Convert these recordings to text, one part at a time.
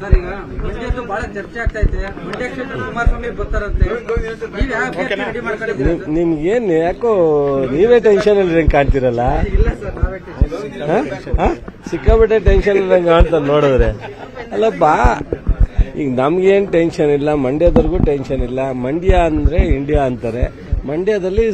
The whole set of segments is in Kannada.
ಸರ್, ಈಗ ಮಂಡ್ಯದ್ದು ಬಹಳ ಚರ್ಚೆ ಆಗ್ತಾ ಇದೆ. ಮಂಡ್ಯ ಕ್ಷೇತ್ರ ಕುಮಾರಸ್ವಾಮಿ ಬರ್ತಾರಂತೆ. ನೀವ್ ಯಾವ ಅಭ್ಯರ್ಥಿ ರೆಡಿ ಮಾಡ್ಕೊಂಡಿದ್ದೀರಾ ಸರ್? ನಿಮ್ಗೇನ್ ಯಾಕೋ ನೀವೇ ಟೆನ್ಷನ್ ಅಲ್ಲಿ ಕಾಣ್ತಿರಲ್ಲ. ಇಲ್ಲ ಸರ್, ನಾವೇ ಟೆನ್ಷನ್. ಸಿಕ್ಕಾಪಟ್ಟೆ ಟೆನ್ಷನ್ ಇಲ್ಲಂಗೆ ಕಾಣ್ತಾರೆ ನೋಡಿದ್ರೆ. ಅಲ್ಲಪ್ಪ, ಈಗ ನಮ್ಗೇನ್ ಟೆನ್ಷನ್ ಇಲ್ಲ, ಮಂಡ್ಯದವ್ರಿಗೂ ಟೆನ್ಷನ್ ಇಲ್ಲ. ಮಂಡ್ಯ ಅಂದ್ರೆ ಇಂಡಿಯಾ ಅಂತಾರೆ. ಮಂಡ್ಯದಲ್ಲಿ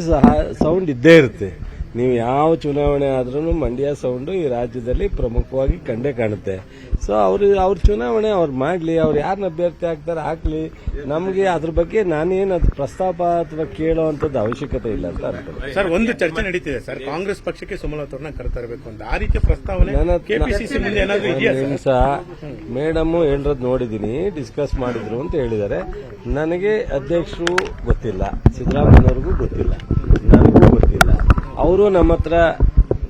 ಸೌಂಡ್ ಇದ್ದೇ ಇರುತ್ತೆ. ನೀವು ಯಾವ ಚುನಾವಣೆ ಆದ್ರೂ ಮಂಡ್ಯ ಸೌಂಡು ಈ ರಾಜ್ಯದಲ್ಲಿ ಪ್ರಮುಖವಾಗಿ ಕಂಡೇ ಕಾಣುತ್ತೆ. ಸೊ ಅವ್ರ ಚುನಾವಣೆ ಅವ್ರು ಮಾಡಲಿ, ಅವ್ರು ಯಾರನ್ನ ಅಭ್ಯರ್ಥಿ ಆಗ್ತಾರೆ ಹಾಕ್ಲಿ. ನಮಗೆ ಅದ್ರ ಬಗ್ಗೆ ನಾನೇನು ಅದು ಪ್ರಸ್ತಾಪ ಅಥವಾ ಕೇಳೋವಂಥದ್ದು ಅವಶ್ಯಕತೆ ಇಲ್ಲ ಅಂತ ಅನ್ಕೊಂಡು. ಸರ್, ಒಂದು ಚರ್ಚೆ ನಡೀತಿದೆ ಸರ್, ಕಾಂಗ್ರೆಸ್ ಪಕ್ಷಕ್ಕೆ ಸುಮಲತಾ ಅವ್ರನ್ನ ಕರೆತರಬೇಕು ಅಂತ. ಆ ರೀತಿಯ ಪ್ರಸ್ತಾವನೆ ಕೆಪಿಸಿಸಿ ಮುಂದೆ ಏನಾದರೂ ಇದೆಯಾ ಸರ್? ಮೇಡಮ್ ಹೇಳಿರೋದು ನೋಡಿದ್ದೀನಿ, ಡಿಸ್ಕಸ್ ಮಾಡಿದ್ರು ಅಂತ ಹೇಳಿದ್ದಾರೆ. ನನಗೆ ಅಧ್ಯಕ್ಷರು ಗೊತ್ತಿಲ್ಲ, ಸಿದ್ದರಾಮಯ್ಯವ್ರಿಗೂ ಗೊತ್ತಿಲ್ಲ, ನನಗೂ ಗೊತ್ತಿಲ್ಲ. ಅವರು ನಮ್ಮ ಹತ್ರ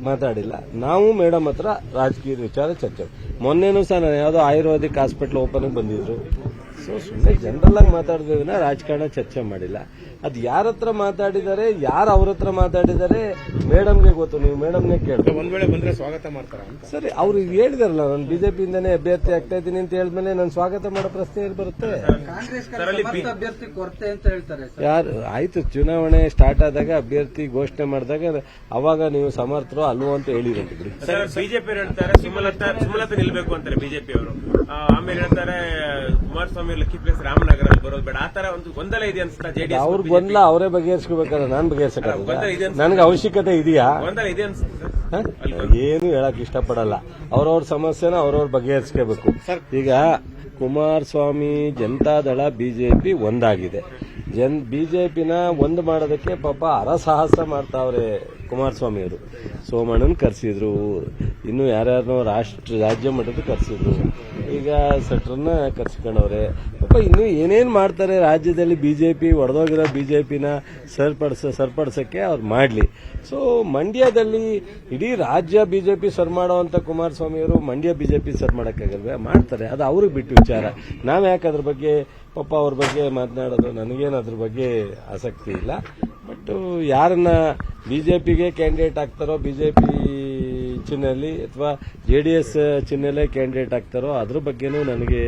ಮಾತಾಡಿಲ್ಲ. ನಾವು ಮೇಡಮ್ ಹತ್ರ ರಾಜಕೀಯ ವಿಚಾರ ಚರ್ಚೆ. ಮೊನ್ನೆನೂ ಸಹ ನಾನು ಯಾವುದೋ ಆಯುರ್ವೇದಿಕ್ ಹಾಸ್ಪಿಟಲ್ ಓಪನ್ ಬಂದಿದ್ರು. ಸೊ ಸುಮ್ಮನೆ ಜನರಲ್ ಆಗಿ ಮಾತಾಡಿದ್ವಿ, ರಾಜಕಾರಣ ಚರ್ಚೆ ಮಾಡಿಲ್ಲ. ಅದು ಯಾರ ಹತ್ರ ಮಾತಾಡಿದ್ದಾರೆ, ಯಾರು ಅವ್ರ ಹತ್ರ ಮಾತಾಡಿದ್ದಾರೆ ಮೇಡಮ್ಗೆ ಗೊತ್ತು. ನೀವು ಮೇಡಮ್ನೇ ಕೇಳಿ. ಒಂದ್ ವೇಳೆ ಬಂದ್ರೆ ಸ್ವಾಗತ ಮಾಡ್ತಾರ ಸರಿ, ಅವ್ರು ಹೇಳಿದಾರಲ್ಲ, ನಾನು ಬಿಜೆಪಿಯಿಂದನೇ ಅಭ್ಯರ್ಥಿ ಆಗ್ತಾ ಇದ್ದೀನಿ ಅಂತ ಹೇಳಿದ್ಮೇಲೆ ನಾನು ಸ್ವಾಗತ ಮಾಡೋ ಪ್ರಶ್ನೆ ಎಲ್ಲಿ ಬರುತ್ತೆ? ಕಾಂಗ್ರೆಸ್ ಅಭ್ಯರ್ಥಿ ಕೊರತೆ ಅಂತ ಹೇಳ್ತಾರೆ. ಯಾರು ಆಯ್ತು, ಚುನಾವಣೆ ಸ್ಟಾರ್ಟ್ ಆದಾಗ ಅಭ್ಯರ್ಥಿ ಘೋಷಣೆ ಮಾಡಿದಾಗ ಅವಾಗ ನೀವು ಸಮರ್ಥರು ಅಲ್ವೋ ಅಂತ ಹೇಳಿರಂತೆ ಬಿಡಿ. ಬಿಜೆಪಿ ಹೇಳ್ತಾರೆ ಸುಮಲತಾ ನಿಲ್ಬೇಕು ಅಂತಾರೆ ಬಿಜೆಪಿ ಅವರು. ಆಮೇಲೆ ಹೇಳ್ತಾರೆ ಕುಮಾರಸ್ವಾಮಿ ಲಕ್ಕಿ ಪ್ಲೇಸ್ ರಾಮನಗರ ಬರೋದು ಬೇಡ. ಆ ತರ ಒಂದು ಗೊಂದಲ ಇದೆ ಅನ್ಸುತ್ತಾ ಜೆಡಿಎಸ್? ಅವ್ರ ಗೊಂದಲ ಅವರೇ ಬಗೆಹರಿಸ್ಕೋಬೇಕಾದ್ರೆ ನಾನು ಬಗೆಹರಿಸಕ್ಕಾಗಲ್ಲ? ನನಗೆ ಅವಶ್ಯಕತೆ ಇದೆಯಾ? ಗೊಂದಲ ಇದೆ ಅನ್ಸುತ್ತೆ. ಏನು ಹೇಳಕ್ ಇಷ್ಟಪಡಲ್ಲ. ಅವ್ರವ್ರ ಸಮಸ್ಯೆನ ಅವ್ರವ್ರ ಬಗೆಹರಿಸ್ಕೋಬೇಕು. ಈಗ ಕುಮಾರಸ್ವಾಮಿ, ಜನತಾದಳ, ಬಿಜೆಪಿ ಒಂದಾಗಿದೆ. ಬಿಜೆಪಿನ ಒಂದು ಮಾಡೋದಕ್ಕೆ ಪಾಪ ಹರಸಾಹಸ ಮಾಡ್ತಾವ್ರೆ ಕುಮಾರಸ್ವಾಮಿ ಅವರು. ಸೋಮಣ್ಣನ್ ಕರೆಸಿದ್ರು, ಇನ್ನು ಯಾರ್ಯಾರನೋ ರಾಜ್ಯ ಮಟ್ಟದ ಕರೆಸಿದ್ರು, ಈಗ ಸಟ್ರನ್ನ ಕರ್ಸ್ಕೊಂಡವ್ರೆ. ಪಾಪ ಇನ್ನು ಏನೇನ್ ಮಾಡ್ತಾರೆ ರಾಜ್ಯದಲ್ಲಿ. ಬಿಜೆಪಿ ಒಡೆದೋಗಿರೋ ಬಿಜೆಪಿನ ಸರಿಪಡಿಸಕ್ಕೆ ಅವ್ರು ಮಾಡ್ಲಿ. ಸೊ ಮಂಡ್ಯದಲ್ಲಿ ಇಡೀ ರಾಜ್ಯ ಬಿಜೆಪಿ ಸರ್ ಮಾಡೋವಂತ ಕುಮಾರಸ್ವಾಮಿ ಅವರು ಮಂಡ್ಯ ಬಿಜೆಪಿ ಸರ್ ಮಾಡಕ್ಕಾಗಲ್ವೇ? ಮಾಡ್ತಾರೆ. ಅದು ಅವ್ರಿಗೆ ಬಿಟ್ಟು ವಿಚಾರ. ನಾವ್ ಯಾಕೆ ಅದ್ರ ಬಗ್ಗೆ ಪಾಪ ಅವ್ರ ಬಗ್ಗೆ ಮಾತನಾಡೋದು? ನನಗೇನು ಅದ್ರ ಬಗ್ಗೆ ಆಸಕ್ತಿ ಇಲ್ಲ. ಬಟ್ ಯಾರನ್ನ ಬಿಜೆಪಿಗೆ ಕ್ಯಾಂಡಿಡೇಟ್ ಆಗ್ತಾರೋ, ಬಿಜೆಪಿ ಚಿಹ್ನೆಯಲ್ಲಿ ಅಥವಾ ಜೆಡಿಎಸ್ ಚಿಹ್ನೆಲ್ಲೇ ಕ್ಯಾಂಡಿಡೇಟ್ ಆಗ್ತಾರೋ ಅದ್ರ ಬಗ್ಗೆನೂ ನನಗೆ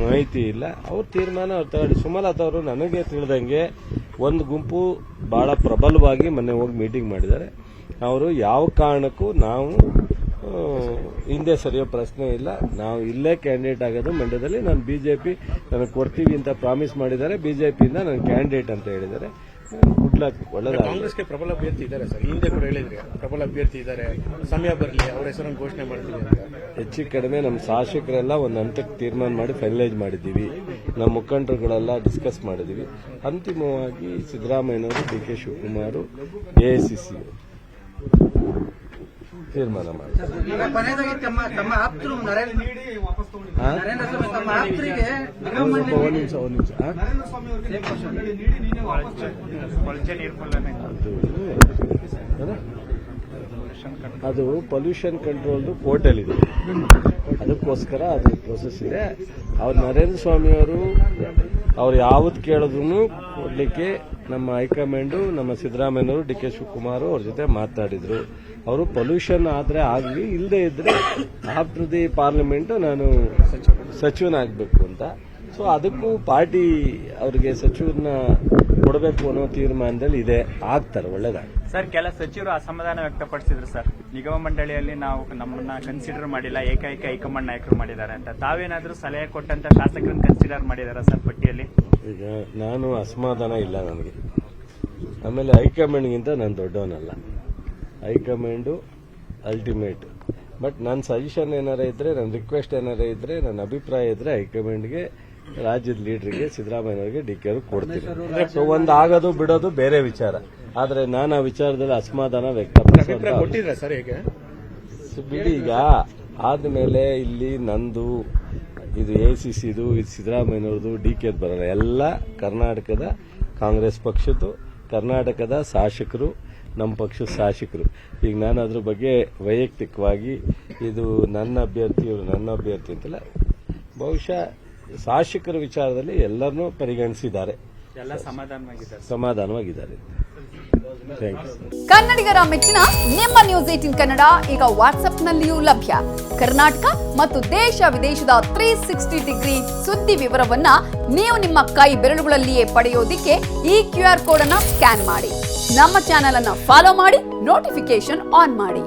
ಮಾಹಿತಿ ಇಲ್ಲ. ಅವ್ರ ತೀರ್ಮಾನ ಅವ್ರು ತಗೊಳ್ಳಿ. ಸುಮಲತಾ ಅವರು ನನಗೆ ತಿಳಿದಂಗೆ ಒಂದು ಗುಂಪು ಬಹಳ ಪ್ರಬಲವಾಗಿ ಮೊನ್ನೆ ಹೋಗಿ ಮೀಟಿಂಗ್ ಮಾಡಿದ್ದಾರೆ. ಅವರು ಯಾವ ಕಾರಣಕ್ಕೂ ನಾವು ಹಿಂದೆ ಸರಿಯೋ ಪ್ರಶ್ನೆ ಇಲ್ಲ. ನಾವು ಇಲ್ಲೇ ಕ್ಯಾಂಡಿಡೇಟ್ ಆಗೋದು ಮಂಡ್ಯದಲ್ಲಿ. ನಾನು ಬಿಜೆಪಿ ನನಗೆ ಕೊಡ್ತೀವಿ ಅಂತ ಪ್ರಾಮಿಸ್ ಮಾಡಿದ್ದಾರೆ. ಬಿಜೆಪಿಯಿಂದ ನನ್ನ ಕ್ಯಾಂಡಿಡೇಟ್ ಅಂತ ಹೇಳಿದ್ದಾರೆ. ಗುಡ್ ಲಕ್, ಒಳ್ಳೆದಾಗಲಿ. ಕಾಂಗ್ರೆಸ್ಗೆ ಪ್ರಬಲ ಅಭ್ಯರ್ಥಿ ಇದ್ದಾರೆ ಸರ್, ಹಿಂದೆ ಕೂಡ ಹೇಳಿದ್ರಿ ಪ್ರಬಲ ಅಭ್ಯರ್ಥಿ ಇದ್ದಾರೆ, ಸಮಯ ಬರಲಿ ಅವ್ರ ಹೆಸರನ್ನು ಘೋಷಣೆ ಮಾಡ್ತೀವಿ ಅಂತ. ಹೆಚ್ಚು ಕಡಿಮೆ ನಮ್ಮ ಶಾಸಕರೆಲ್ಲ ಒಂದು ಹಂತಕ್ಕೆ ತೀರ್ಮಾನ ಮಾಡಿ ಫೈನಲೈಸ್ ಮಾಡಿದ್ದೀವಿ. ನಮ್ಮ ಮುಖಂಡರುಗಳೆಲ್ಲ ಡಿಸ್ಕಸ್ ಮಾಡಿದ್ದೀವಿ. ಅಂತಿಮವಾಗಿ ಸಿದ್ದರಾಮಯ್ಯನವರು, ಡಿ ಕೆ ಶಿವಕುಮಾರ್, ಎಐಸಿಸಿ ತೀರ್ಮಾನ ಮಾಡಿ. ಕೊನೆಯದಾಗಿ ತಮ್ಮ ಆಪ್ತರು ನರೇಂದ್ರ ಸ್ವಾಮಿ ತಮ್ಮ ಆಪ್ತರಿಗೆ ಅದು ಪೊಲ್ಯೂಷನ್ ಕಂಟ್ರೋಲ್ ಕೋರ್ಟಲ್ಲಿದೆ. ಅದಕ್ಕೋಸ್ಕರ ಅದು ಪ್ರೋಸೆಸ್ ಇದೆ. ಅವ್ರು ನರೇಂದ್ರ ಸ್ವಾಮಿ ಅವ್ರು ಯಾವ್ದು ಕೇಳಿದ್ರು ಕೊಡ್ಲಿಕ್ಕೆ ನಮ್ಮ ಹೈಕಮಾಂಡ್, ನಮ್ಮ ಸಿದ್ದರಾಮಯ್ಯನವರು, ಡಿ ಕೆ ಶಿವಕುಮಾರ್ ಅವ್ರ ಜೊತೆ ಮಾತಾಡಿದ್ರು. ಅವರು ಪೊಲ್ಯೂಷನ್ ಆದ್ರೆ ಆಗ್ಲಿ, ಇಲ್ಲದೆ ಇದ್ರೆ ಆಫ್ಟರ್ ದಿ ಪಾರ್ಲಿಮೆಂಟ್ ನಾನು ಸಚಿವನಾಗಬೇಕು ಅಂತ. ಸೊ ಅದಕ್ಕೂ ಪಾರ್ಟಿ ಅವರಿಗೆ ಸಚಿವರನ್ನ ಕೊಡಬೇಕು ಅನ್ನೋ ತೀರ್ಮಾನದಲ್ಲಿ ಇದೆ. ಆಗ್ತಾರೆ, ಒಳ್ಳೇದಾಗ. ಸರ್, ಕೆಲ ಸಚಿವರು ಅಸಮಾಧಾನ ವ್ಯಕ್ತಪಡಿಸಿದ್ರು ಸರ್. ನಿಗಮ ಮಂಡಳಿಯಲ್ಲಿ ನಾವು ನಮ್ಮನ್ನ ಕನ್ಸಿಡರ್ ಮಾಡಿಲ್ಲ, ಏಕೈಕ ಹೈಕಮಾಂಡ್ ನಾಯಕರು ಮಾಡಿದ್ದಾರೆ ಅಂತ. ತಾವೇನಾದ್ರೂ ಸಲಹೆ ಕೊಟ್ಟಂತ ಶಾಸಕರನ್ನ ಕನ್ಸಿಡರ್ ಮಾಡಿದಾರ ಸರ್ ಪಟ್ಟಿಯಲ್ಲಿ? ಈಗ ನಾನು ಅಸಮಾಧಾನ ಇಲ್ಲ ನನಗೆ. ಆಮೇಲೆ ಹೈಕಮಾಂಡ್ಗಿಂತ ನಾನು ದೊಡ್ಡವನಲ್ಲ. High command ultimate. ಬಟ್ ನನ್ನ ಸಜೆಷನ್ ಏನಾರ ಇದ್ರೆ, ನನ್ನ ರಿಕ್ವೆಸ್ಟ್ ಏನಾರ ಇದ್ರೆ, ನನ್ನ ಅಭಿಪ್ರಾಯ ಇದ್ರೆ ಹೈಕಮಾಂಡ್ಗೆ, ರಾಜ್ಯದ ಲೀಡರ್ಗೆ, ಸಿದ್ದರಾಮಯ್ಯವ್ರಿಗೆ, ಡಿ ಕೆ ಅವ್ರಿಗೆ ಕೊಡ್ತೀನಿ. ಸೊ ಒಂದು ಆಗೋದು ಬಿಡೋದು ಬೇರೆ ವಿಚಾರ. ಆದ್ರೆ ನಾನು ಆ ವಿಚಾರದಲ್ಲಿ ಅಸಮಾಧಾನ ಕೊಟ್ಟಿದ್ರೆ ಸರ್ ಹೇಗೆ ಬಿಡಿ. ಈಗ ಆದ್ಮೇಲೆ ಇಲ್ಲಿ ನಂದು ಇದು ಎಐಸಿಸಿದು, ಇದು ಸಿದ್ದರಾಮಯ್ಯನವ್ರದ್ದು, ಡಿ ಕೆ ಬರಲ್ಲ. ಎಲ್ಲ ಕರ್ನಾಟಕದ ಕಾಂಗ್ರೆಸ್ ಪಕ್ಷದ್ದು, ಕರ್ನಾಟಕದ ಶಾಸಕರು, ನಮ್ಮ ಪಕ್ಷದ ಶಾಸಕರು. ಈಗ ನಾನು ಅದ್ರ ಬಗ್ಗೆ ವೈಯಕ್ತಿಕವಾಗಿ ಇದು ನನ್ನ ಅಭ್ಯರ್ಥಿ, ಇವರು ನನ್ನ ಅಭ್ಯರ್ಥಿ ಅಂತಲ್ಲ. ಬಹುಶಃ ಶಾಸಕರ ವಿಚಾರದಲ್ಲಿ ಎಲ್ಲರನ್ನೂ ಪರಿಗಣಿಸಿದ್ದಾರೆ, ಎಲ್ಲ ಸಮಾಧಾನವಾಗಿದ್ದಾರೆ. Thank you. ಕನ್ನಡಿಗರ ಮೆಚ್ಚಿನ ನಿಮ್ಮ ನ್ಯೂಸ್ 18 ಕನ್ನಡ ಈಗ ವಾಟ್ಸ್ಆಪ್ನಲ್ಲಿಯೂ ಲಭ್ಯ. ಕರ್ನಾಟಕ ಮತ್ತು ದೇಶ ವಿದೇಶದ 360 ಡಿಗ್ರಿ ಸುದ್ದಿ ವಿವರವನ್ನ ನೀವು ನಿಮ್ಮ ಕೈ ಬೆರಳುಗಳಲ್ಲಿಯೇ ಪಡೆಯೋದಿಕ್ಕೆ ಈ QR ಕೋಡ್ ಅನ್ನ ಸ್ಕ್ಯಾನ್ ಮಾಡಿ. ನಮ್ಮ ಚಾನೆಲ್ ಅನ್ನ ಫಾಲೋ ಮಾಡಿ, ನೋಟಿಫಿಕೇಶನ್ ಆನ್ ಮಾಡಿ.